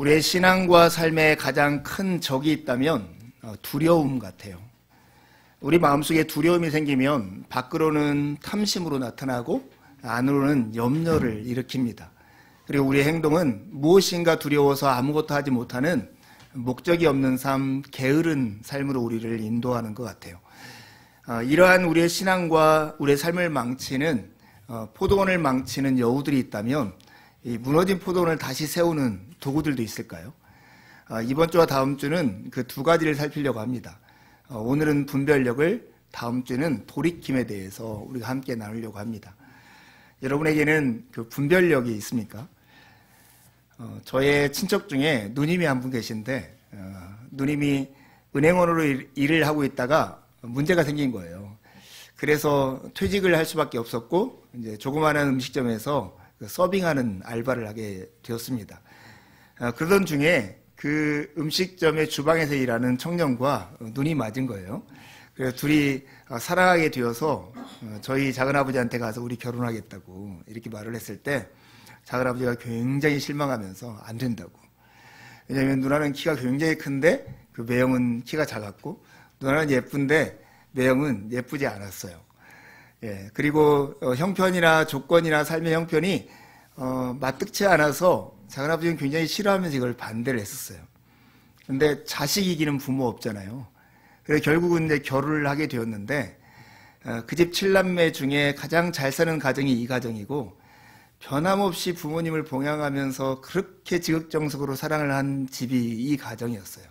우리의 신앙과 삶에 가장 큰 적이 있다면 두려움 같아요. 우리 마음속에 두려움이 생기면 밖으로는 탐심으로 나타나고 안으로는 염려를 일으킵니다. 그리고 우리의 행동은 무엇인가 두려워서 아무것도 하지 못하는 목적이 없는 삶, 게으른 삶으로 우리를 인도하는 것 같아요. 이러한 우리의 신앙과 우리의 삶을 망치는 포도원을 망치는 여우들이 있다면 이 무너진 포도원을 다시 세우는 도구들도 있을까요? 이번 주와 다음 주는 그 두 가지를 살피려고 합니다. 오늘은 분별력을, 다음 주는 돌이킴에 대해서 우리가 함께 나누려고 합니다. 여러분에게는 그 분별력이 있습니까? 저의 친척 중에 누님이 한 분 계신데 누님이 은행원으로 일을 하고 있다가 문제가 생긴 거예요. 그래서 퇴직을 할 수밖에 없었고 이제 조그마한 음식점에서 서빙하는 알바를 하게 되었습니다. 그러던 중에 그 음식점의 주방에서 일하는 청년과 눈이 맞은 거예요. 그래서 둘이 사랑하게 되어서 저희 작은아버지한테 가서 우리 결혼하겠다고 이렇게 말을 했을 때 작은아버지가 굉장히 실망하면서 안 된다고. 왜냐하면 누나는 키가 굉장히 큰데 그 매형은 키가 작았고 누나는 예쁜데 매형은 예쁘지 않았어요. 예, 그리고 형편이나 조건이나 삶의 형편이 마뜩치 않아서 작은아버지는 굉장히 싫어하면서 이걸 반대를 했었어요. 근데 자식 이기는 부모 없잖아요. 그래서 결국은 이제 결혼을 하게 되었는데 그 집 7남매 중에 가장 잘 사는 가정이 이 가정이고 변함없이 부모님을 봉양하면서 그렇게 지극정석으로 사랑을 한 집이 이 가정이었어요.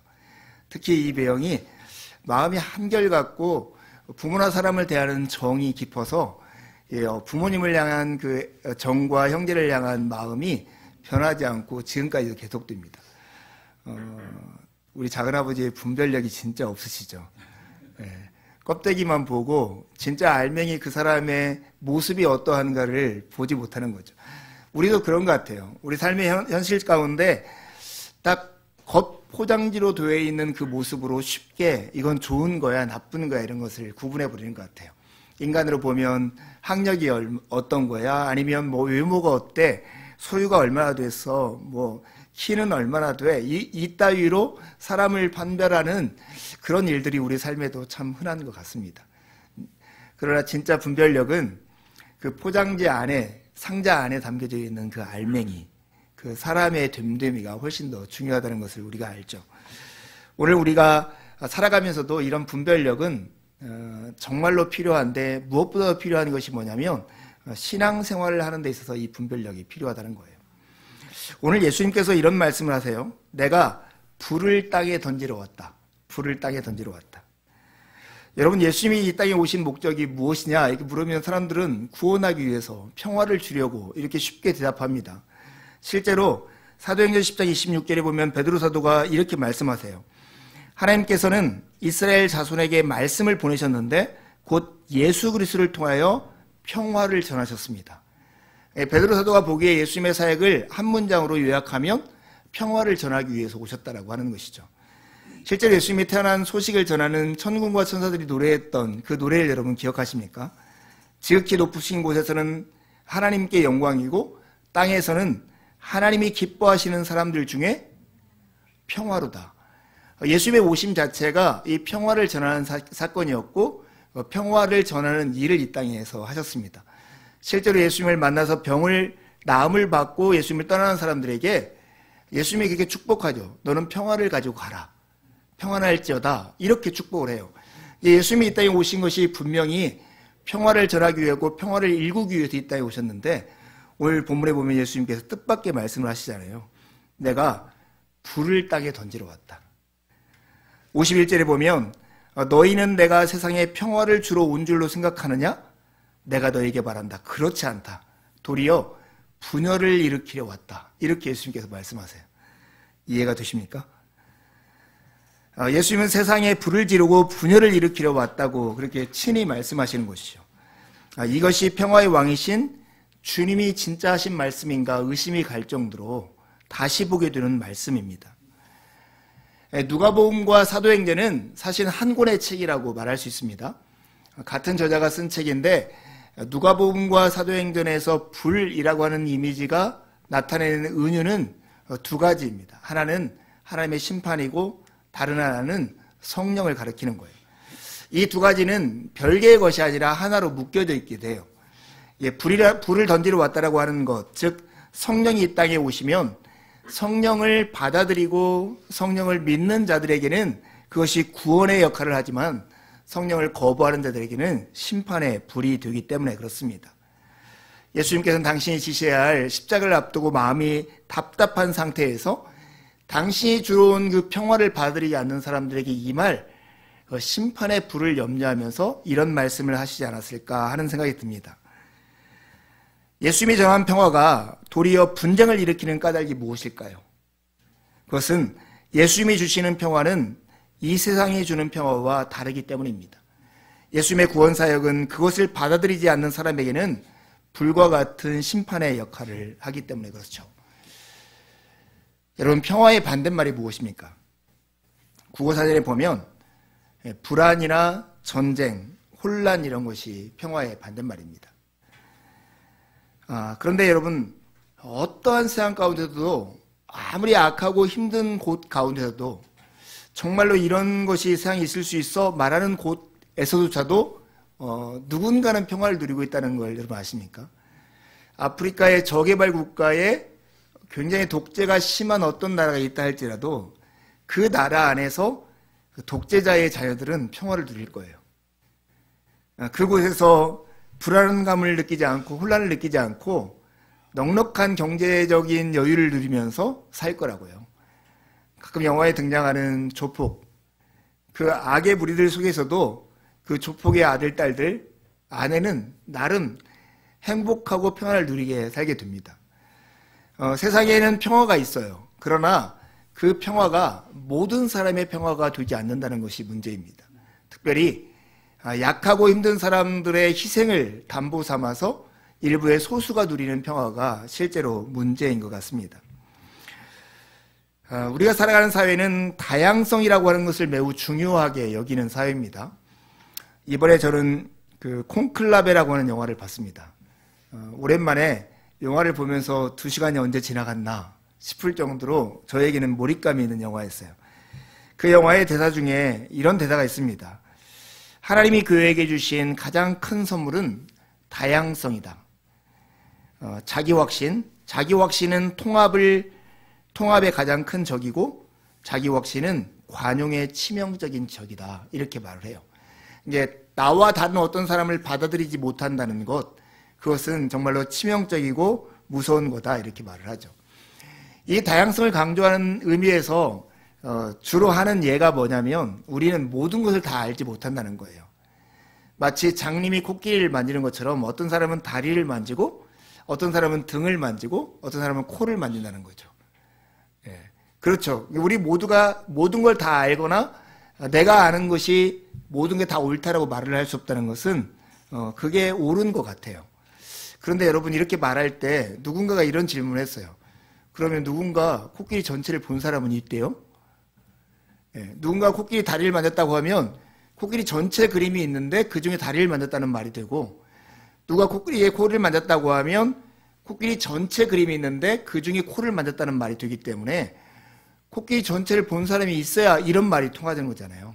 특히 이 매형이 마음이 한결같고 부모나 사람을 대하는 정이 깊어서 부모님을 향한 그 정과 형제를 향한 마음이 변하지 않고 지금까지도 계속됩니다. 우리 작은아버지의 분별력이 진짜 없으시죠. 예, 껍데기만 보고 진짜 알맹이 그 사람의 모습이 어떠한가를 보지 못하는 거죠. 우리도 그런 것 같아요. 우리 삶의 현실 가운데 딱 겉 포장지로 되어 있는 그 모습으로 쉽게 이건 좋은 거야 나쁜 거야 이런 것을 구분해 버리는 것 같아요. 인간으로 보면 학력이 어떤 거야 아니면 뭐 외모가 어때 소유가 얼마나 됐어 뭐 키는 얼마나 돼 이 따위로 사람을 판별하는 그런 일들이 우리 삶에도 참 흔한 것 같습니다. 그러나 진짜 분별력은 그 포장지 안에 상자 안에 담겨져 있는 그 알맹이 그 사람의 됨됨이가 훨씬 더 중요하다는 것을 우리가 알죠. 오늘 우리가 살아가면서도 이런 분별력은 정말로 필요한데 무엇보다 필요한 것이 뭐냐면 신앙생활을 하는 데 있어서 이 분별력이 필요하다는 거예요. 오늘 예수님께서 이런 말씀을 하세요. 내가 불을 땅에 던지러 왔다. 불을 땅에 던지러 왔다. 여러분 예수님이 이 땅에 오신 목적이 무엇이냐 이렇게 물으면 사람들은 구원하기 위해서 평화를 주려고 이렇게 쉽게 대답합니다. 실제로 사도행전 10장 26절에 보면 베드로 사도가 이렇게 말씀하세요. 하나님께서는 이스라엘 자손에게 말씀을 보내셨는데 곧 예수 그리스도를 통하여 평화를 전하셨습니다. 베드로 사도가 보기에 예수님의 사역을 한 문장으로 요약하면 평화를 전하기 위해서 오셨다라고 하는 것이죠. 실제로 예수님이 태어난 소식을 전하는 천군과 천사들이 노래했던 그 노래를 여러분 기억하십니까? 지극히 높으신 곳에서는 하나님께 영광이고 땅에서는 하나님이 기뻐하시는 사람들 중에 평화로다. 예수님의 오심 자체가 이 평화를 전하는 사건이었고 평화를 전하는 일을 이 땅에서 하셨습니다. 실제로 예수님을 만나서 병을 나음을 받고 예수님을 떠나는 사람들에게 예수님이 그렇게 축복하죠. 너는 평화를 가지고 가라. 평안할지어다. 이렇게 축복을 해요. 예수님이 이 땅에 오신 것이 분명히 평화를 전하기 위하고 평화를 일구기 위해서 이 땅에 오셨는데 오늘 본문에 보면 예수님께서 뜻밖의 말씀을 하시잖아요. 내가 불을 땅에 던지러 왔다. 51절에 보면 너희는 내가 세상에 평화를 주러 온 줄로 생각하느냐? 내가 너에게 말한다. 그렇지 않다. 도리어 분열을 일으키려 왔다. 이렇게 예수님께서 말씀하세요. 이해가 되십니까? 예수님은 세상에 불을 지르고 분열을 일으키려 왔다고 그렇게 친히 말씀하시는 것이죠. 이것이 평화의 왕이신 주님이 진짜 하신 말씀인가 의심이 갈 정도로 다시 보게 되는 말씀입니다. 누가복음과 사도행전은 사실 한 권의 책이라고 말할 수 있습니다. 같은 저자가 쓴 책인데 누가복음과 사도행전에서 불이라고 하는 이미지가 나타내는 은유는 두 가지입니다. 하나는 하나님의 심판이고 다른 하나는 성령을 가리키는 거예요. 이 두 가지는 별개의 것이 아니라 하나로 묶여져 있게 돼요. 불을 던지러 왔다라고 하는 것, 즉 성령이 이 땅에 오시면 성령을 받아들이고 성령을 믿는 자들에게는 그것이 구원의 역할을 하지만 성령을 거부하는 자들에게는 심판의 불이 되기 때문에 그렇습니다. 예수님께서는 당신이 지셔야 할 십자가를 앞두고 마음이 답답한 상태에서 당신이 주로 온 그 평화를 받아들이지 않는 사람들에게 임할 심판의 불을 염려하면서 이런 말씀을 하시지 않았을까 하는 생각이 듭니다. 예수님이 정한 평화가 도리어 분쟁을 일으키는 까닭이 무엇일까요? 그것은 예수님이 주시는 평화는 이 세상이 주는 평화와 다르기 때문입니다. 예수님의 구원사역은 그것을 받아들이지 않는 사람에게는 불과 같은 심판의 역할을 하기 때문에 그렇죠. 여러분, 평화의 반대말이 무엇입니까? 국어사전에 보면 불안이나 전쟁, 혼란 이런 것이 평화의 반대말입니다. 그런데 여러분, 어떠한 세상 가운데서도 아무리 악하고 힘든 곳 가운데서도 정말로 이런 것이 세상에 있을 수 있어 말하는 곳에서조차도 누군가는 평화를 누리고 있다는 걸 여러분 아십니까? 아프리카의 저개발 국가에 굉장히 독재가 심한 어떤 나라가 있다 할지라도 그 나라 안에서 독재자의 자녀들은 평화를 누릴 거예요. 그곳에서 불안감을 느끼지 않고 혼란을 느끼지 않고 넉넉한 경제적인 여유를 누리면서 살 거라고요. 가끔 영화에 등장하는 조폭, 그 악의 무리들 속에서도 그 조폭의 아들, 딸들, 아내는 나름 행복하고 평안을 누리게 살게 됩니다. 세상에는 평화가 있어요. 그러나 그 평화가 모든 사람의 평화가 되지 않는다는 것이 문제입니다. 특별히 약하고 힘든 사람들의 희생을 담보 삼아서 일부의 소수가 누리는 평화가 실제로 문제인 것 같습니다. 우리가 살아가는 사회는 다양성이라고 하는 것을 매우 중요하게 여기는 사회입니다. 이번에 저는 그 콘클라베라고 하는 영화를 봤습니다. 오랜만에 영화를 보면서 2시간이 언제 지나갔나 싶을 정도로 저에게는 몰입감이 있는 영화였어요. 그 영화의 대사 중에 이런 대사가 있습니다. 하나님이 교회에게 주신 가장 큰 선물은 다양성이다. 자기 확신은 통합의 가장 큰 적이고 자기 확신은 관용의 치명적인 적이다. 이렇게 말을 해요. 이제 나와 다른 어떤 사람을 받아들이지 못한다는 것, 그것은 정말로 치명적이고 무서운 거다. 이렇게 말을 하죠. 이 다양성을 강조하는 의미에서 주로 하는 예가 뭐냐면 우리는 모든 것을 다 알지 못한다는 거예요. 마치 장님이 코끼리를 만지는 것처럼 어떤 사람은 다리를 만지고 어떤 사람은 등을 만지고 어떤 사람은 코를 만진다는 거죠. 예, 그렇죠. 우리 모두가 모든 걸 다 알거나 내가 아는 것이 모든 게 다 옳다라고 말을 할 수 없다는 것은 그게 옳은 것 같아요. 그런데 여러분, 이렇게 말할 때 누군가가 이런 질문을 했어요. 그러면 누군가 코끼리 전체를 본 사람은 있대요? 예, 누군가 코끼리 다리를 만졌다고 하면 코끼리 전체 그림이 있는데 그 중에 다리를 만졌다는 말이 되고, 누가 코끼리의 코를 만졌다고 하면 코끼리 전체 그림이 있는데 그 중에 코를 만졌다는 말이 되기 때문에 코끼리 전체를 본 사람이 있어야 이런 말이 통하는 거잖아요.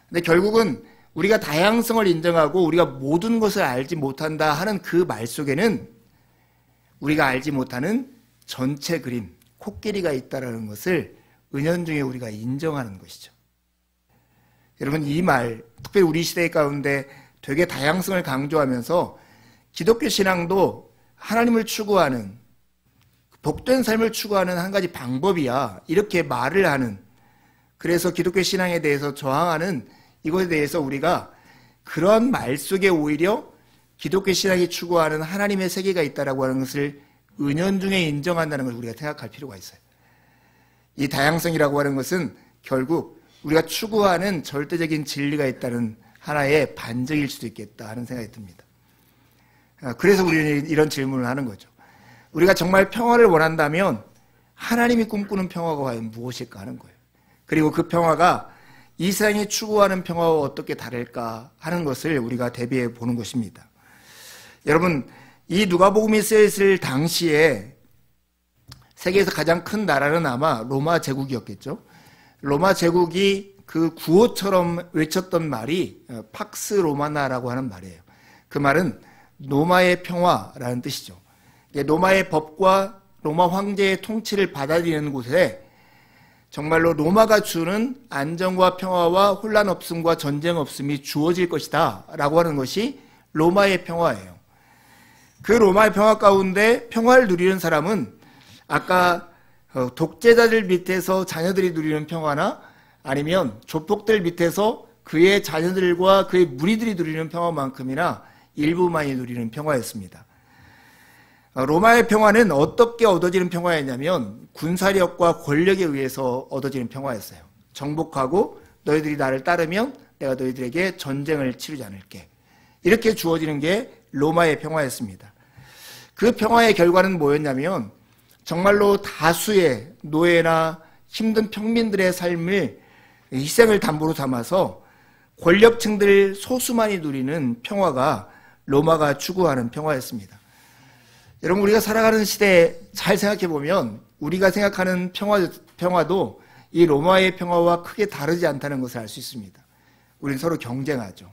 근데 결국은 우리가 다양성을 인정하고 우리가 모든 것을 알지 못한다 하는 그 말 속에는 우리가 알지 못하는 전체 그림, 코끼리가 있다는 것을 은연중에 우리가 인정하는 것이죠. 여러분, 이 말, 특별히 우리 시대 가운데 되게 다양성을 강조하면서 기독교 신앙도 하나님을 추구하는, 복된 삶을 추구하는 한 가지 방법이야, 이렇게 말을 하는, 그래서 기독교 신앙에 대해서 저항하는 이것에 대해서 우리가 그런 말 속에 오히려 기독교 신앙이 추구하는 하나님의 세계가 있다라고 하는 것을 은연중에 인정한다는 걸 우리가 생각할 필요가 있어요. 이 다양성이라고 하는 것은 결국 우리가 추구하는 절대적인 진리가 있다는 하나의 반증일 수도 있겠다 하는 생각이 듭니다. 그래서 우리는 이런 질문을 하는 거죠. 우리가 정말 평화를 원한다면 하나님이 꿈꾸는 평화가 과연 무엇일까 하는 거예요. 그리고 그 평화가 이 세상이 추구하는 평화와 어떻게 다를까 하는 것을 우리가 대비해 보는 것입니다. 여러분, 이 누가복음이 쓰여있을 당시에 세계에서 가장 큰 나라는 아마 로마 제국이었겠죠. 로마 제국이 그 구호처럼 외쳤던 말이 팍스 로마나라고 하는 말이에요. 그 말은 로마의 평화라는 뜻이죠. 로마의 법과 로마 황제의 통치를 받아들이는 곳에 정말로 로마가 주는 안정과 평화와 혼란 없음과 전쟁 없음이 주어질 것이다 라고 하는 것이 로마의 평화예요. 그 로마의 평화 가운데 평화를 누리는 사람은 아까 독재자들 밑에서 자녀들이 누리는 평화나 아니면 조폭들 밑에서 그의 자녀들과 그의 무리들이 누리는 평화만큼이나 일부만이 누리는 평화였습니다. 로마의 평화는 어떻게 얻어지는 평화였냐면 군사력과 권력에 의해서 얻어지는 평화였어요. 정복하고 너희들이 나를 따르면 내가 너희들에게 전쟁을 치르지 않을게. 이렇게 주어지는 게 로마의 평화였습니다. 그 평화의 결과는 뭐였냐면 정말로 다수의 노예나 힘든 평민들의 삶을 희생을 담보로 삼아서 권력층들 소수만이 누리는 평화가 로마가 추구하는 평화였습니다. 여러분, 우리가 살아가는 시대에 잘 생각해 보면 우리가 생각하는 평화도 이 로마의 평화와 크게 다르지 않다는 것을 알 수 있습니다. 우리는 서로 경쟁하죠.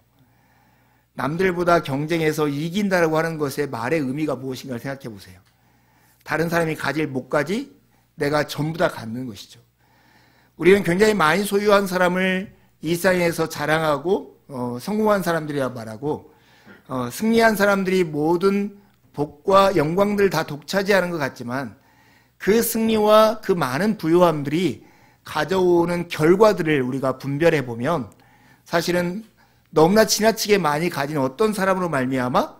남들보다 경쟁해서 이긴다고 하는 것의 말의 의미가 무엇인가를 생각해 보세요. 다른 사람이 가질 못까지 내가 전부 다 갖는 것이죠. 우리는 굉장히 많이 소유한 사람을 일상에서 자랑하고 성공한 사람들이라 말하고 승리한 사람들이 모든 복과 영광들 다 독차지하는 것 같지만 그 승리와 그 많은 부유함들이 가져오는 결과들을 우리가 분별해 보면 사실은 너무나 지나치게 많이 가진 어떤 사람으로 말미암아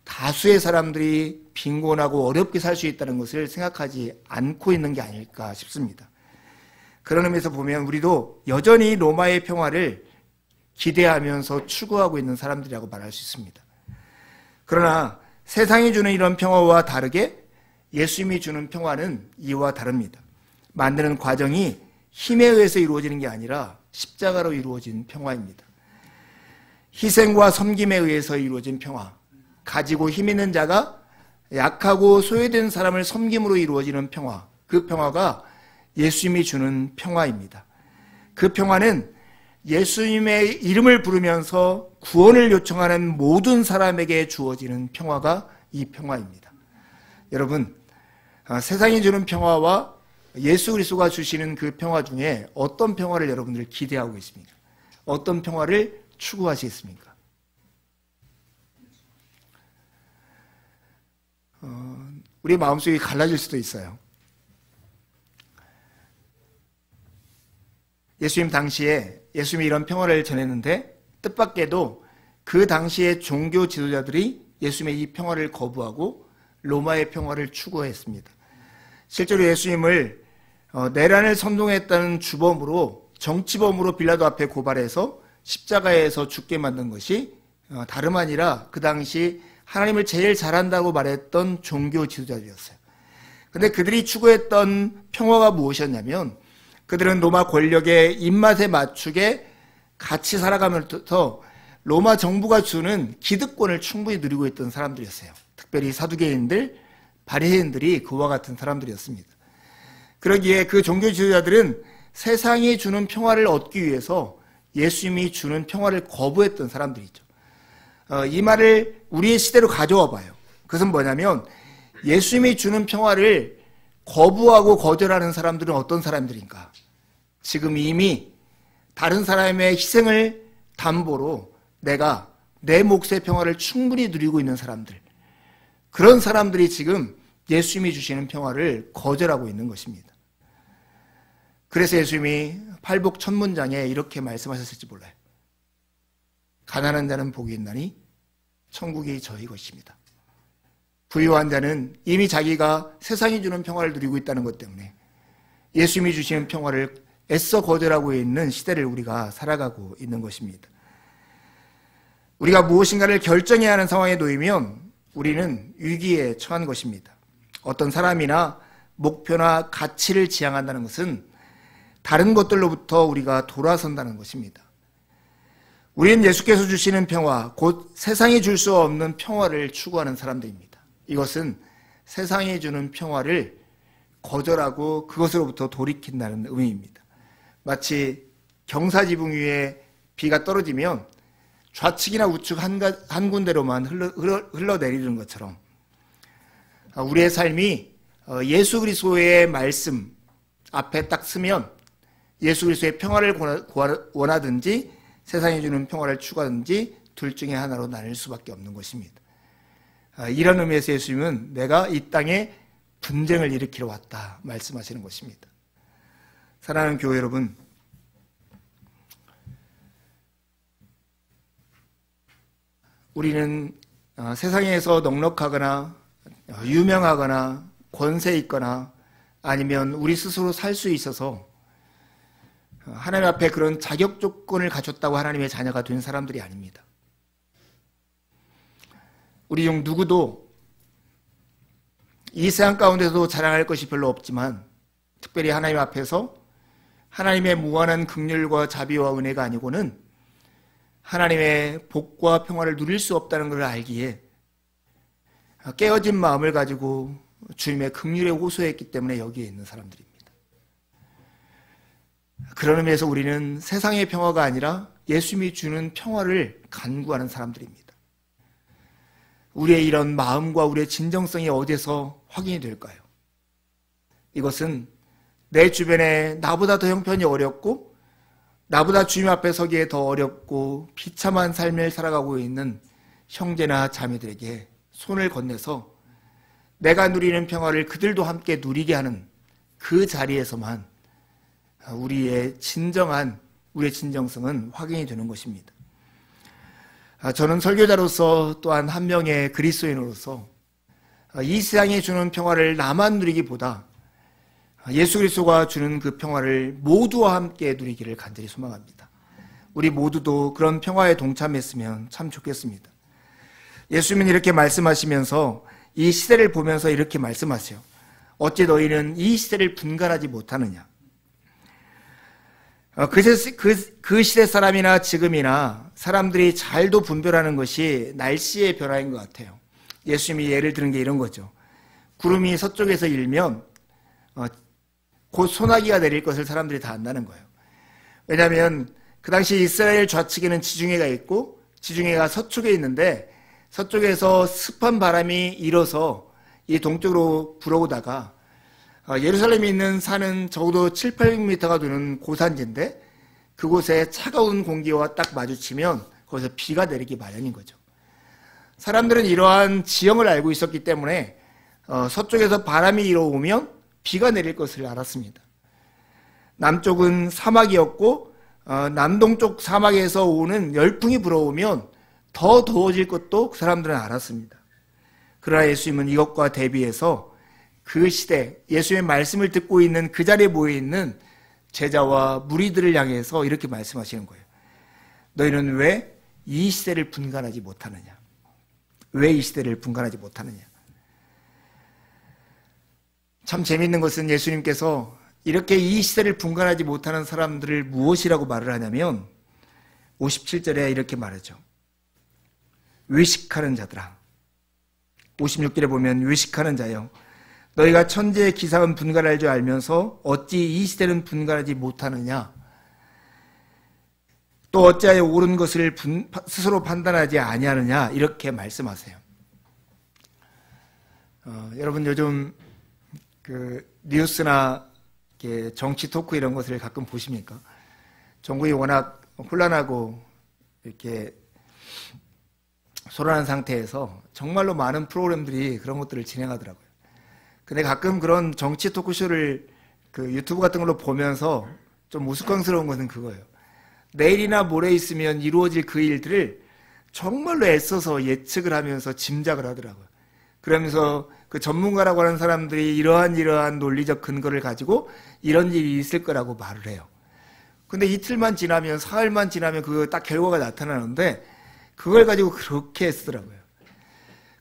다수의 사람들이 빈곤하고 어렵게 살 수 있다는 것을 생각하지 않고 있는 게 아닐까 싶습니다. 그런 의미에서 보면 우리도 여전히 로마의 평화를 기대하면서 추구하고 있는 사람들이라고 말할 수 있습니다. 그러나 세상이 주는 이런 평화와 다르게 예수님이 주는 평화는 이와 다릅니다. 만드는 과정이 힘에 의해서 이루어지는 게 아니라 십자가로 이루어진 평화입니다. 희생과 섬김에 의해서 이루어진 평화, 가지고 힘 있는 자가 약하고 소외된 사람을 섬김으로 이루어지는 평화, 그 평화가 예수님이 주는 평화입니다. 그 평화는 예수님의 이름을 부르면서 구원을 요청하는 모든 사람에게 주어지는 평화가 이 평화입니다. 여러분, 세상이 주는 평화와 예수 그리스도가 주시는 그 평화 중에 어떤 평화를 여러분들 기대하고 있습니까? 어떤 평화를 추구하시겠습니까? 우리 마음속이 갈라질 수도 있어요. 예수님 당시에 예수님이 이런 평화를 전했는데 뜻밖에도 그 당시의 종교 지도자들이 예수님의 이 평화를 거부하고 로마의 평화를 추구했습니다. 실제로 예수님을 내란을 선동했다는 주범으로 정치범으로 빌라도 앞에 고발해서 십자가에서 죽게 만든 것이 다름 아니라 그 당시 하나님을 제일 잘한다고 말했던 종교 지도자들이었어요. 그런데 그들이 추구했던 평화가 무엇이었냐면 그들은 로마 권력의 입맛에 맞추게 같이 살아가면서 로마 정부가 주는 기득권을 충분히 누리고 있던 사람들이었어요. 특별히 사두개인들, 바리새인들이 그와 같은 사람들이었습니다. 그러기에 그 종교 지도자들은 세상이 주는 평화를 얻기 위해서 예수님이 주는 평화를 거부했던 사람들이죠. 이 말을 우리의 시대로 가져와 봐요. 그것은 뭐냐면 예수님이 주는 평화를 거부하고 거절하는 사람들은 어떤 사람들인가? 지금 이미 다른 사람의 희생을 담보로 내가 내 몫의 평화를 충분히 누리고 있는 사람들, 그런 사람들이 지금 예수님이 주시는 평화를 거절하고 있는 것입니다. 그래서 예수님이 팔복 첫 문장에 이렇게 말씀하셨을지 몰라요. 가난한 자는 복이 있나니 천국이 저희 것입니다. 부유한 자는 이미 자기가 세상이 주는 평화를 누리고 있다는 것 때문에 예수님이 주시는 평화를 애써 거절하고 있는 시대를 우리가 살아가고 있는 것입니다. 우리가 무엇인가를 결정해야 하는 상황에 놓이면 우리는 위기에 처한 것입니다. 어떤 사람이나 목표나 가치를 지향한다는 것은 다른 것들로부터 우리가 돌아선다는 것입니다. 우리는 예수께서 주시는 평화, 곧 세상이 줄 수 없는 평화를 추구하는 사람들입니다. 이것은 세상이 주는 평화를 거절하고 그것으로부터 돌이킨다는 의미입니다. 마치 경사지붕 위에 비가 떨어지면 좌측이나 우측 한 군데로만 흘러내리는 것처럼 우리의 삶이 예수 그리스도의 말씀 앞에 딱 서면 예수 그리스도의 평화를 원하든지 세상이 주는 평화를 추구하든지 둘 중에 하나로 나뉠 수밖에 없는 것입니다. 이런 의미에서 예수님은 내가 이 땅에 분쟁을 일으키러 왔다 말씀하시는 것입니다. 사랑하는 교회 여러분, 우리는 세상에서 넉넉하거나 유명하거나 권세 있거나 아니면 우리 스스로 살 수 있어서 하나님 앞에 그런 자격 조건을 갖췄다고 하나님의 자녀가 된 사람들이 아닙니다. 우리 중 누구도 이 세상 가운데서도 자랑할 것이 별로 없지만 특별히 하나님 앞에서 하나님의 무한한 긍휼과 자비와 은혜가 아니고는 하나님의 복과 평화를 누릴 수 없다는 것을 알기에 깨어진 마음을 가지고 주님의 긍휼에 호소했기 때문에 여기에 있는 사람들입니다. 그런 의미에서 우리는 세상의 평화가 아니라 예수님이 주는 평화를 간구하는 사람들입니다. 우리의 이런 마음과 우리의 진정성이 어디서 확인이 될까요? 이것은 내 주변에 나보다 더 형편이 어렵고 나보다 주님 앞에 서기에 더 어렵고 비참한 삶을 살아가고 있는 형제나 자매들에게 손을 건네서 내가 누리는 평화를 그들도 함께 누리게 하는 그 자리에서만 우리의 진정성은 확인이 되는 것입니다. 저는 설교자로서 또한 한 명의 그리스도인으로서 이 세상이 주는 평화를 나만 누리기보다 예수 그리스도가 주는 그 평화를 모두와 함께 누리기를 간절히 소망합니다. 우리 모두도 그런 평화에 동참했으면 참 좋겠습니다. 예수님은 이렇게 말씀하시면서 이 시대를 보면서 이렇게 말씀하세요. 어찌 너희는 이 시대를 분간하지 못하느냐. 그 시대 사람이나 지금이나 사람들이 잘도 분별하는 것이 날씨의 변화인 것 같아요. 예수님이 예를 드는 게 이런 거죠. 구름이 서쪽에서 일면 곧 소나기가 내릴 것을 사람들이 다 안다는 거예요. 왜냐하면 그 당시 이스라엘 좌측에는 지중해가 있고 지중해가 서쪽에 있는데 서쪽에서 습한 바람이 일어서 이 동쪽으로 불어오다가 예루살렘에 있는 산은 적어도 700~800m가 되는 고산지인데 그곳에 차가운 공기와 딱 마주치면 거기서 비가 내리기 마련인 거죠. 사람들은 이러한 지형을 알고 있었기 때문에 서쪽에서 바람이 일어오면 비가 내릴 것을 알았습니다. 남쪽은 사막이었고 남동쪽 사막에서 오는 열풍이 불어오면 더 더워질 것도 그 사람들은 알았습니다. 그러나 예수님은 이것과 대비해서 그 시대 예수님의 말씀을 듣고 있는 그 자리에 모여있는 제자와 무리들을 향해서 이렇게 말씀하시는 거예요. 너희는 왜 이 시대를 분간하지 못하느냐? 왜 이 시대를 분간하지 못하느냐? 참 재미있는 것은 예수님께서 이렇게 이 시대를 분간하지 못하는 사람들을 무엇이라고 말을 하냐면 57절에 이렇게 말하죠. 외식하는 자들아. 56절에 보면 외식하는 자여 너희가 천지의 기상은 분간할 줄 알면서 어찌 이 시대는 분간하지 못하느냐. 또 어찌하여 옳은 것을 스스로 판단하지 아니하느냐. 이렇게 말씀하세요. 여러분 요즘 그 뉴스나 정치 토크 이런 것을 가끔 보십니까? 전국이 워낙 혼란하고 이렇게 소란한 상태에서 정말로 많은 프로그램들이 그런 것들을 진행하더라고요. 근데 가끔 그런 정치 토크쇼를 그 유튜브 같은 걸로 보면서 좀 우스꽝스러운 것은 그거예요. 내일이나 모레 있으면 이루어질 그 일들을 정말로 애써서 예측을 하면서 짐작을 하더라고요. 그러면서 그 전문가라고 하는 사람들이 이러한 논리적 근거를 가지고 이런 일이 있을 거라고 말을 해요. 근데 이틀만 지나면 사흘만 지나면 그 딱 결과가 나타나는데 그걸 가지고 그렇게 애쓰더라고요.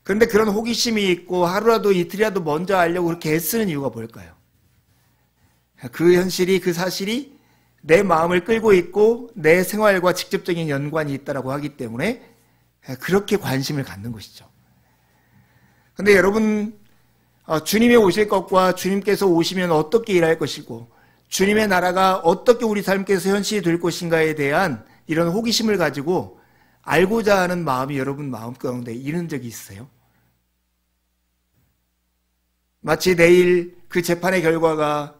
그런데 그런 호기심이 있고 하루라도 이틀이라도 먼저 알려고 그렇게 애쓰는 이유가 뭘까요? 그 현실이 그 사실이 내 마음을 끌고 있고 내 생활과 직접적인 연관이 있다고 하기 때문에 그렇게 관심을 갖는 것이죠. 근데 여러분 주님이 오실 것과 주님께서 오시면 어떻게 일할 것이고 주님의 나라가 어떻게 우리 삶께서 현실이 될 것인가에 대한 이런 호기심을 가지고 알고자 하는 마음이 여러분 마음 가운데 이런 적이 있어요? 마치 내일 그 재판의 결과가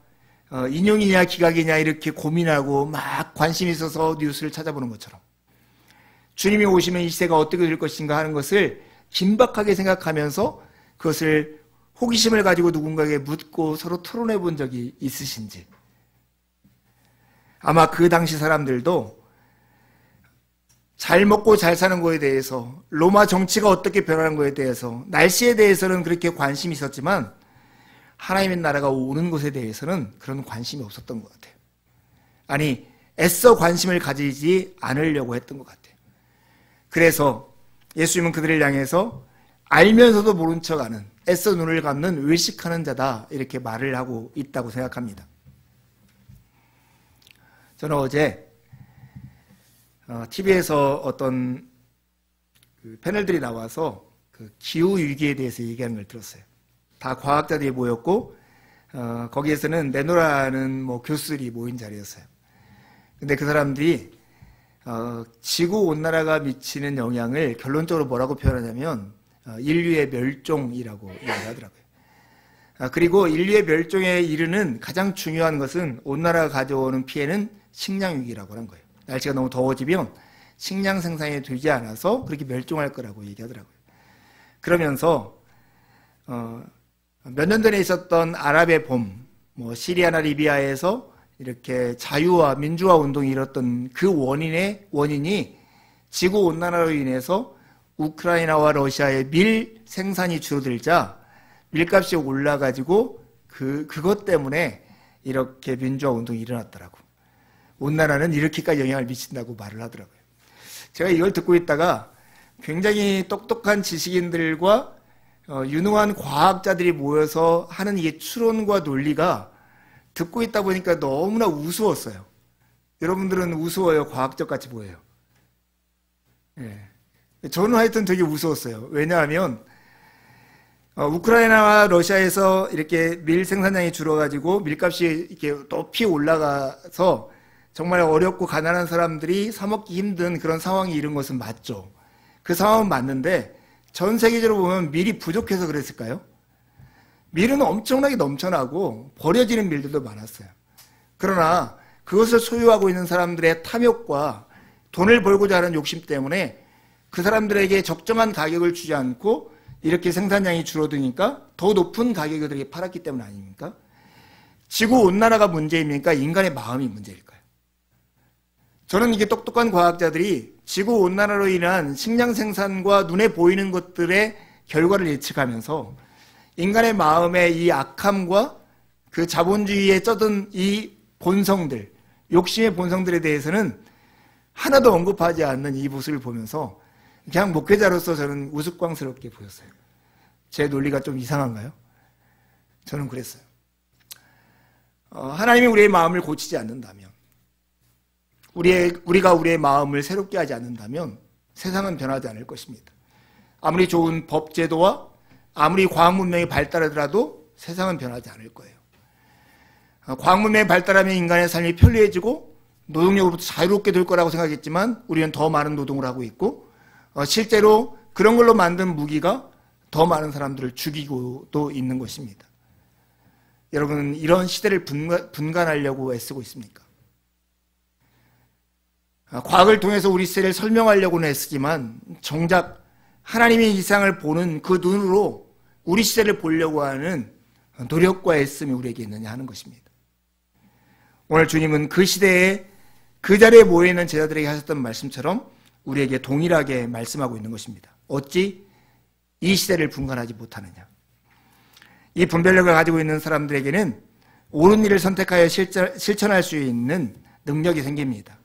인용이냐 기각이냐 이렇게 고민하고 막 관심이 있어서 뉴스를 찾아보는 것처럼 주님이 오시면 이 시대가 어떻게 될 것인가 하는 것을 긴박하게 생각하면서 그것을 호기심을 가지고 누군가에게 묻고 서로 토론해 본 적이 있으신지. 아마 그 당시 사람들도 잘 먹고 잘 사는 거에 대해서, 로마 정치가 어떻게 변하는 거에 대해서, 날씨에 대해서는 그렇게 관심이 있었지만 하나님의 나라가 오는 것에 대해서는 그런 관심이 없었던 것 같아요. 아니, 애써 관심을 가지지 않으려고 했던 것 같아요. 그래서 예수님은 그들을 향해서 알면서도 모른 척하는, 애써 눈을 감는 외식하는 자다, 이렇게 말을 하고 있다고 생각합니다. 저는 어제 TV에서 어떤 패널들이 나와서 기후 위기에 대해서 얘기하는 걸 들었어요. 다 과학자들이 모였고 거기에서는 내노라는 교수들이 모인 자리였어요. 근데 그 사람들이 지구 온난화가 미치는 영향을 결론적으로 뭐라고 표현하냐면 인류의 멸종이라고 얘기하더라고요. 그리고 인류의 멸종에 이르는 가장 중요한 것은 온난화가 가져오는 피해는 식량 위기라고 하는 거예요. 날씨가 너무 더워지면 식량 생산이 되지 않아서 그렇게 멸종할 거라고 얘기하더라고요. 그러면서 몇 년 전에 있었던 아랍의 봄, 시리아나 리비아에서 이렇게 자유와 민주화 운동이 일었던 그 원인이 지구 온난화로 인해서 우크라이나와 러시아의 밀 생산이 줄어들자 밀값이 올라가지고 그것 때문에 이렇게 민주화 운동이 일어났더라고. 온난화는 이렇게까지 영향을 미친다고 말을 하더라고요. 제가 이걸 듣고 있다가 굉장히 똑똑한 지식인들과 유능한 과학자들이 모여서 하는 이게 추론과 논리가 듣고 있다 보니까 너무나 우스웠어요. 여러분들은 우스워요? 과학적 같이 보여요? 예. 저는 하여튼 되게 우스웠어요. 왜냐하면 우크라이나와 러시아에서 이렇게 밀 생산량이 줄어가지고 밀값이 이렇게 높이 올라가서 정말 어렵고 가난한 사람들이 사 먹기 힘든 그런 상황이 이른 것은 맞죠. 그 상황은 맞는데 전 세계적으로 보면 밀이 부족해서 그랬을까요? 밀은 엄청나게 넘쳐나고 버려지는 밀들도 많았어요. 그러나 그것을 소유하고 있는 사람들의 탐욕과 돈을 벌고자 하는 욕심 때문에 그 사람들에게 적정한 가격을 주지 않고 이렇게 생산량이 줄어드니까 더 높은 가격에 그들에게 팔았기 때문 아닙니까? 지구온난화가 문제입니까? 인간의 마음이 문제일까요? 저는 이게 똑똑한 과학자들이 지구온난화로 인한 식량 생산과 눈에 보이는 것들의 결과를 예측하면서 인간의 마음의 이 악함과 그 자본주의에 쩌든 이 본성들, 욕심의 본성들에 대해서는 하나도 언급하지 않는 이 모습을 보면서 그냥 목회자로서 저는 우스꽝스럽게 보였어요. 제 논리가 좀 이상한가요? 저는 그랬어요. 하나님이 우리의 마음을 고치지 않는다면, 우리가 우리의 마음을 새롭게 하지 않는다면 세상은 변하지 않을 것입니다. 아무리 좋은 법제도와 아무리 과학 문명이 발달하더라도 세상은 변하지 않을 거예요. 과학 문명이 발달하면 인간의 삶이 편리해지고 노동력으로부터 자유롭게 될 거라고 생각했지만 우리는 더 많은 노동을 하고 있고 실제로 그런 걸로 만든 무기가 더 많은 사람들을 죽이고도 있는 것입니다. 여러분은 이런 시대를 분간하려고 애쓰고 있습니까? 과학을 통해서 우리 시대를 설명하려고는 애쓰지만 정작 하나님의 이 세상을 보는 그 눈으로 우리 시대를 보려고 하는 노력과 애씀이 우리에게 있느냐 하는 것입니다. 오늘 주님은 그 시대에 그 자리에 모여있는 제자들에게 하셨던 말씀처럼 우리에게 동일하게 말씀하고 있는 것입니다. 어찌 이 시대를 분간하지 못하느냐. 이 분별력을 가지고 있는 사람들에게는 옳은 일을 선택하여 실천할 수 있는 능력이 생깁니다.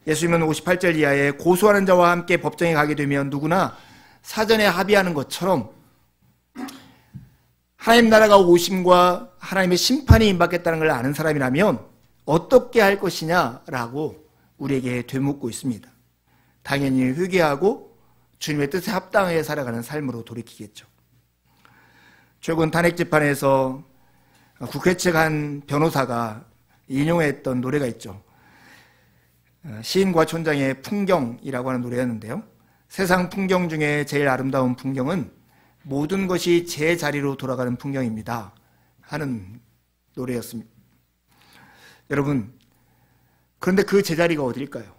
예수님은 58절 이하에 고소하는 자와 함께 법정에 가게 되면 누구나 사전에 합의하는 것처럼 하나님 나라가 오심과 하나님의 심판이 임박했다는 걸 아는 사람이라면 어떻게 할 것이냐라고 우리에게 되묻고 있습니다. 당연히 회개하고 주님의 뜻에 합당하게 살아가는 삶으로 돌이키겠죠. 최근 탄핵 재판에서 국회 측 한 변호사가 인용했던 노래가 있죠. 시인과 촌장의 풍경이라고 하는 노래였는데요. 세상 풍경 중에 제일 아름다운 풍경은 모든 것이 제 자리로 돌아가는 풍경입니다 하는 노래였습니다. 여러분, 그런데 그 제자리가 어딜까요?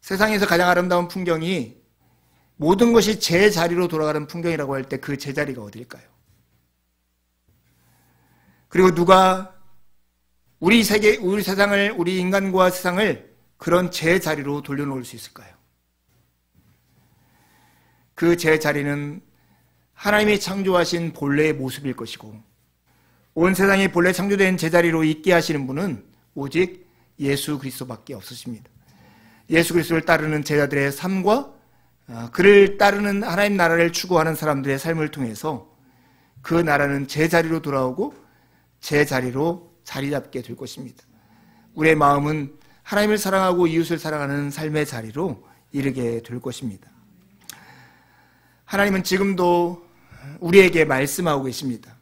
세상에서 가장 아름다운 풍경이 모든 것이 제 자리로 돌아가는 풍경이라고 할 때 그 제자리가 어딜까요? 그리고 누가 우리 세계, 우리 세상을, 우리 인간과 세상을 그런 제자리로 돌려놓을 수 있을까요? 그 제자리는 하나님이 창조하신 본래의 모습일 것이고, 온 세상이 본래 창조된 제자리로 있게 하시는 분은 오직 예수 그리스도밖에 없으십니다. 예수 그리스도를 따르는 제자들의 삶과 그를 따르는 하나님 나라를 추구하는 사람들의 삶을 통해서 그 나라는 제자리로 돌아오고 제자리로 자리 잡게 될 것입니다. 우리의 마음은 하나님을 사랑하고 이웃을 사랑하는 삶의 자리로 이르게 될 것입니다. 하나님은 지금도 우리에게 말씀하고 계십니다.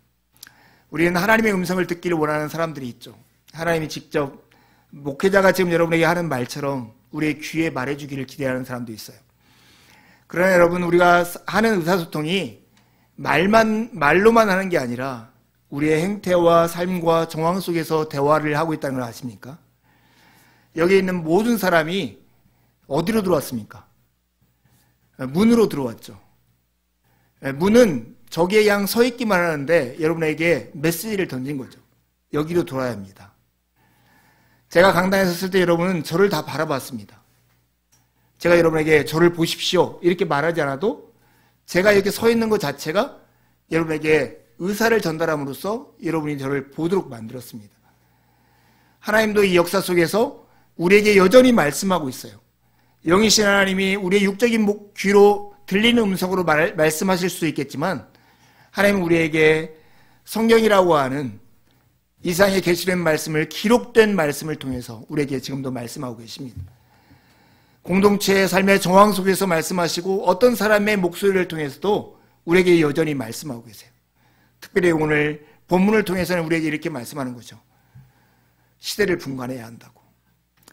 우리는 하나님의 음성을 듣기를 원하는 사람들이 있죠. 하나님이 직접 목회자가 지금 여러분에게 하는 말처럼 우리의 귀에 말해주기를 기대하는 사람도 있어요. 그러나 여러분, 우리가 하는 의사소통이 말로만 하는 게 아니라 우리의 행태와 삶과 정황 속에서 대화를 하고 있다는 걸 아십니까? 여기 있는 모든 사람이 어디로 들어왔습니까? 문으로 들어왔죠. 문은 저기에 그냥 서 있기만 하는데 여러분에게 메시지를 던진 거죠. 여기로 돌아야 합니다. 제가 강단에 섰을 때 여러분은 저를 다 바라봤습니다. 제가 여러분에게 저를 보십시오 이렇게 말하지 않아도 제가 이렇게 서 있는 것 자체가 여러분에게 의사를 전달함으로써 여러분이 저를 보도록 만들었습니다. 하나님도 이 역사 속에서 우리에게 여전히 말씀하고 있어요. 영이신 하나님이 우리의 육적인 귀로 들리는 음성으로 말씀하실 수도 있겠지만, 하나님은 우리에게 성경이라고 하는 이상에 계시된 말씀을, 기록된 말씀을 통해서 우리에게 지금도 말씀하고 계십니다. 공동체의 삶의 정황 속에서 말씀하시고 어떤 사람의 목소리를 통해서도 우리에게 여전히 말씀하고 계세요. 특별히 오늘 본문을 통해서는 우리에게 이렇게 말씀하는 거죠. 시대를 분간해야 한다고.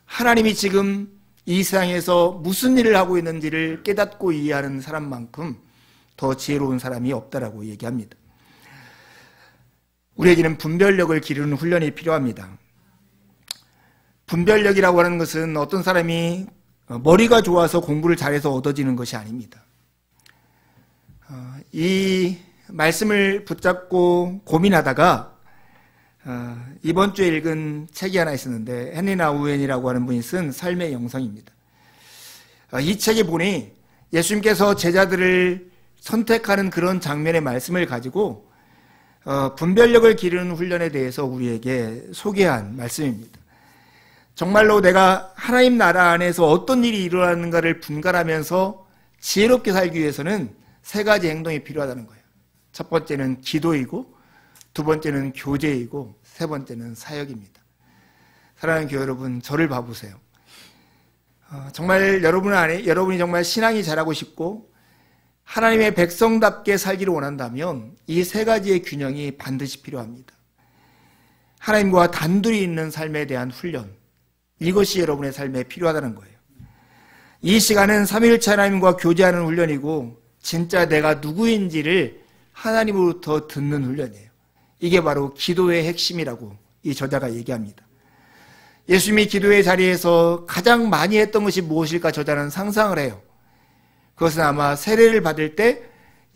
하나님이 지금 이 세상에서 무슨 일을 하고 있는지를 깨닫고 이해하는 사람만큼 더 지혜로운 사람이 없다라고 얘기합니다. 우리에게는 분별력을 기르는 훈련이 필요합니다. 분별력이라고 하는 것은 어떤 사람이 머리가 좋아서 공부를 잘해서 얻어지는 것이 아닙니다. 이 말씀을 붙잡고 고민하다가 이번 주에 읽은 책이 하나 있었는데, 헨리 나우엔이라고 하는 분이 쓴 삶의 영성입니다. 이 책에 보니 예수님께서 제자들을 선택하는 그런 장면의 말씀을 가지고 분별력을 기르는 훈련에 대해서 우리에게 소개한 말씀입니다. 정말로 내가 하나님 나라 안에서 어떤 일이 일어나는가를 분간하면서 지혜롭게 살기 위해서는 세 가지 행동이 필요하다는 거예요. 첫 번째는 기도이고, 두 번째는 교제이고, 세 번째는 사역입니다. 사랑하는 교회 여러분, 저를 봐보세요. 정말 여러분이 정말 신앙이 자라고 싶고 하나님의 백성답게 살기를 원한다면 이 세 가지의 균형이 반드시 필요합니다. 하나님과 단둘이 있는 삶에 대한 훈련, 이것이 여러분의 삶에 필요하다는 거예요. 이 시간은 삼위일체 하나님과 교제하는 훈련이고, 진짜 내가 누구인지를 하나님으로부터 듣는 훈련이에요. 이게 바로 기도의 핵심이라고 이 저자가 얘기합니다. 예수님이 기도의 자리에서 가장 많이 했던 것이 무엇일까 저자는 상상을 해요. 그것은 아마 세례를 받을 때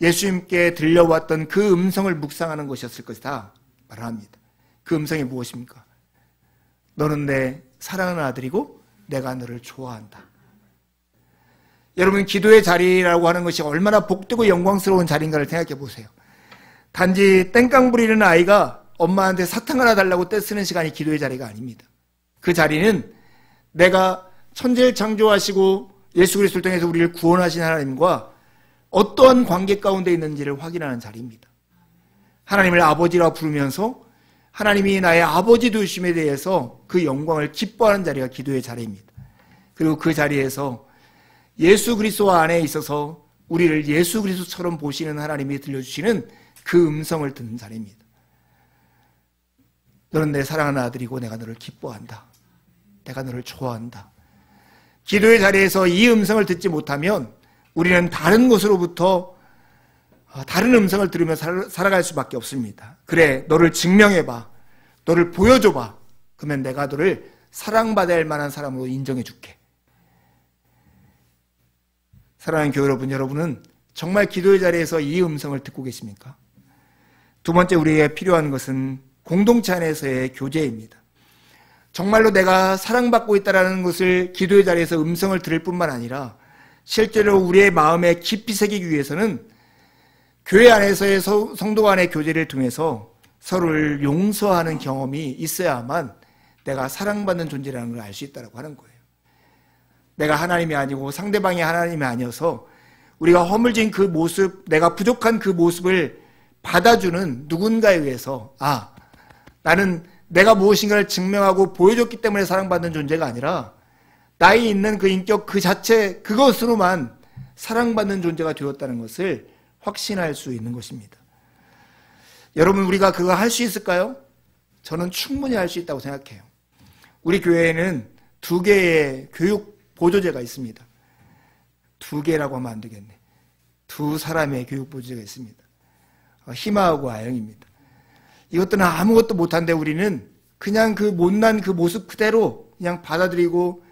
예수님께 들려왔던 그 음성을 묵상하는 것이었을 것이다 말을 합니다. 그 음성이 무엇입니까? 너는 내 사랑하는 아들이고 내가 너를 좋아한다. 여러분, 기도의 자리라고 하는 것이 얼마나 복되고 영광스러운 자리인가를 생각해 보세요. 단지 땡깡 부리는 아이가 엄마한테 사탕 하나 달라고 떼쓰는 시간이 기도의 자리가 아닙니다. 그 자리는 내가 천지를 창조하시고 예수 그리스도를 통해서 우리를 구원하신 하나님과 어떠한 관계 가운데 있는지를 확인하는 자리입니다. 하나님을 아버지라 부르면서 하나님이 나의 아버지 되심에 대해서 그 영광을 기뻐하는 자리가 기도의 자리입니다. 그리고 그 자리에서 예수 그리스도 안에 있어서 우리를 예수 그리스도처럼 보시는 하나님이 들려주시는 그 음성을 듣는 자리입니다. 너는 내 사랑하는 아들이고 내가 너를 기뻐한다. 내가 너를 좋아한다. 기도의 자리에서 이 음성을 듣지 못하면 우리는 다른 곳으로부터 다른 음성을 들으며 살아갈 수밖에 없습니다. 그래, 너를 증명해봐. 너를 보여줘봐. 그러면 내가 너를 사랑받아야 할 만한 사람으로 인정해 줄게. 사랑하는 교회 여러분, 여러분은 정말 기도의 자리에서 이 음성을 듣고 계십니까? 두 번째 우리에게 필요한 것은 공동체 안에서의 교제입니다. 정말로 내가 사랑받고 있다는 것을 기도의 자리에서 음성을 들을 뿐만 아니라 실제로 우리의 마음에 깊이 새기기 위해서는 교회 안에서의 성도 간의 교제를 통해서 서로를 용서하는 경험이 있어야만 내가 사랑받는 존재라는 걸 알 수 있다고 하는 거예요. 내가 하나님이 아니고 상대방이 하나님이 아니어서 우리가 허물진 그 모습, 내가 부족한 그 모습을 받아주는 누군가에 의해서 나는 내가 무엇인가를 증명하고 보여줬기 때문에 사랑받는 존재가 아니라 나에 있는 그 인격 그 자체 그것으로만 사랑받는 존재가 되었다는 것을 확신할 수 있는 것입니다. 여러분, 우리가 그거 할 수 있을까요? 저는 충분히 할 수 있다고 생각해요. 우리 교회에는 2개의 교육 보조제가 있습니다. 2개라고 하면 안 되겠네. 2 사람의 교육 보조제가 있습니다. 희마하고 아영입니다. 이것들은 아무것도 못한데 우리는 그냥 그 못난 그 모습 그대로 그냥 받아들이고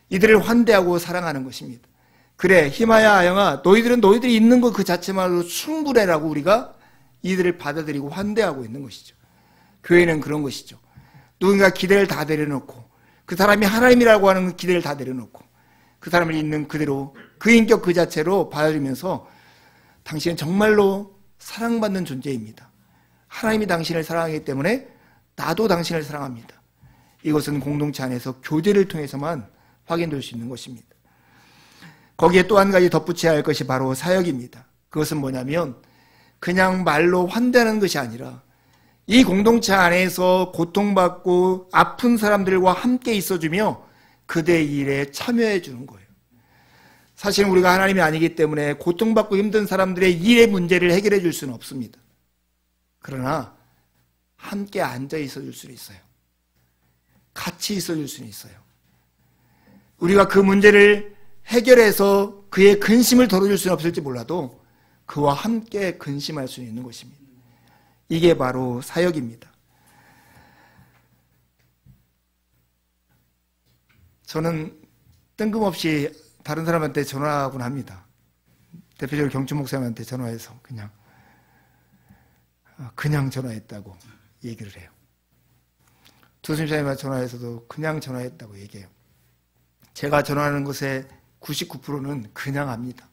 이들을 환대하고 사랑하는 것입니다. 그래, 희마야, 아영아, 너희들은 너희들이 있는 것 그 자체만으로 충분해라고 우리가 이들을 받아들이고 환대하고 있는 것이죠. 교회는 그런 것이죠. 누군가 기대를 다 내려놓고 그 사람이 하나님이라고 하는 기대를 다 내려놓고 그 사람을 있는 그대로 그 인격 그 자체로 받아들이면서 당신은 정말로 사랑받는 존재입니다. 하나님이 당신을 사랑하기 때문에 나도 당신을 사랑합니다. 이것은 공동체 안에서 교제를 통해서만 확인될 수 있는 것입니다. 거기에 또 한 가지 덧붙여야 할 것이 바로 사역입니다. 그것은 뭐냐면 그냥 말로 환대하는 것이 아니라 이 공동체 안에서 고통받고 아픈 사람들과 함께 있어주며 그들의 일에 참여해 주는 거예요. 사실 우리가 하나님이 아니기 때문에 고통받고 힘든 사람들의 일의 문제를 해결해 줄 수는 없습니다. 그러나 함께 앉아 있어 줄 수는 있어요. 같이 있어 줄 수는 있어요. 우리가 그 문제를 해결해서 그의 근심을 덜어줄 수는 없을지 몰라도 그와 함께 근심할 수 있는 것입니다. 이게 바로 사역입니다. 저는 뜬금없이 다른 사람한테 전화하곤 합니다. 대표적으로 경춘 목사님한테 전화해서 그냥 전화했다고 얘기를 해요. 두순사님한테 전화해서도 그냥 전화했다고 얘기해요. 제가 전화하는 것의 99%는 그냥 합니다.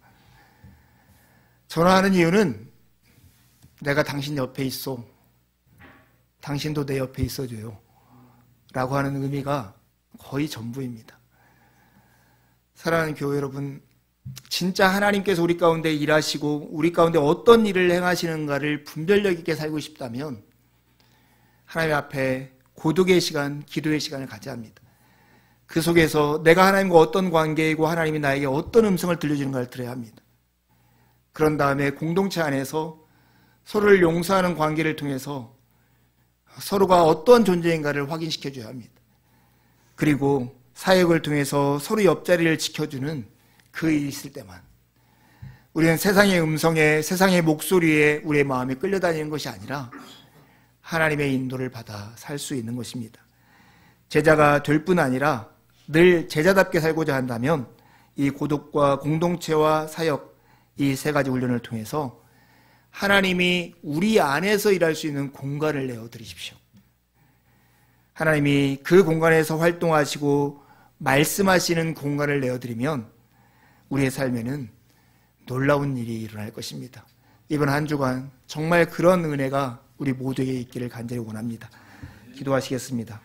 전화하는 이유는 내가 당신 옆에 있어. 당신도 내 옆에 있어줘요. 라고 하는 의미가 거의 전부입니다. 사랑하는 교회 여러분, 진짜 하나님께서 우리 가운데 일하시고 우리 가운데 어떤 일을 행하시는가를 분별력 있게 살고 싶다면 하나님 앞에 고독의 시간, 기도의 시간을 가져야 합니다. 그 속에서 내가 하나님과 어떤 관계이고 하나님이 나에게 어떤 음성을 들려주는가를 들어야 합니다. 그런 다음에 공동체 안에서 서로를 용서하는 관계를 통해서 서로가 어떠한 존재인가를 확인시켜줘야 합니다. 그리고 사역을 통해서 서로 옆자리를 지켜주는 그 일이 있을 때만 우리는 세상의 음성에, 세상의 목소리에 우리의 마음이 끌려다니는 것이 아니라 하나님의 인도를 받아 살 수 있는 것입니다. 제자가 될 뿐 아니라 늘 제자답게 살고자 한다면 이 고독과 공동체와 사역, 이 3가지 훈련을 통해서 하나님이 우리 안에서 일할 수 있는 공간을 내어드리십시오. 하나님이 그 공간에서 활동하시고 말씀하시는 공간을 내어드리면 우리의 삶에는 놀라운 일이 일어날 것입니다. 이번 한 주간 정말 그런 은혜가 우리 모두에게 있기를 간절히 원합니다. 기도하시겠습니다.